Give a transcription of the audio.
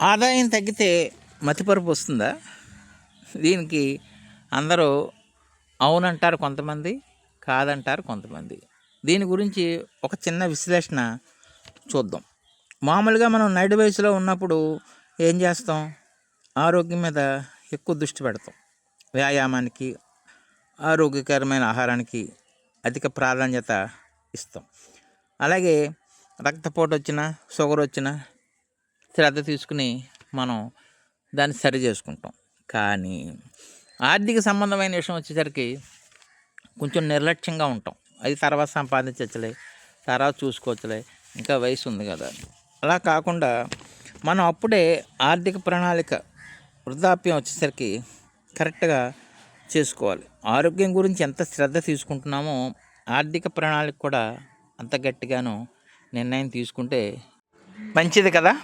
ఆదాయం తగ్గితే మతిపరుపు వస్తుందా? దీనికి అందరూ అవునంటారు కొంతమంది, కాదంటారు కొంతమంది. దీని గురించి ఒక చిన్న విశ్లేషణ చూద్దాం. మామూలుగా మనం నైట్ వయసులో ఉన్నప్పుడు ఏం చేస్తాం? ఆరోగ్యం మీద ఎక్కువ దృష్టి పెడతాం. వ్యాయామానికి, ఆరోగ్యకరమైన ఆహారానికి అధిక ప్రాధాన్యత ఇస్తాం. అలాగే రక్తపోటు వచ్చినా, షుగర్ వచ్చినా శ్రద్ధ తీసుకుని మనం దాన్ని సరి చేసుకుంటాం. కానీ ఆర్థిక సంబంధమైన విషయం వచ్చేసరికి కొంచెం నిర్లక్ష్యంగా ఉంటాం. అది తర్వాత సంపాదించవచ్చులే, తర్వాత చూసుకోవచ్చులే, ఇంకా వయసు ఉంది కదా. అలా కాకుండా మనం అప్పుడే ఆర్థిక ప్రణాళిక వృద్ధాప్యం వచ్చేసరికి కరెక్ట్గా చేసుకోవాలి. ఆరోగ్యం గురించి ఎంత శ్రద్ధ తీసుకుంటున్నామో ఆర్థిక ప్రణాళిక కూడా అంత గట్టిగాను నిర్ణయం తీసుకుంటే మంచిది కదా.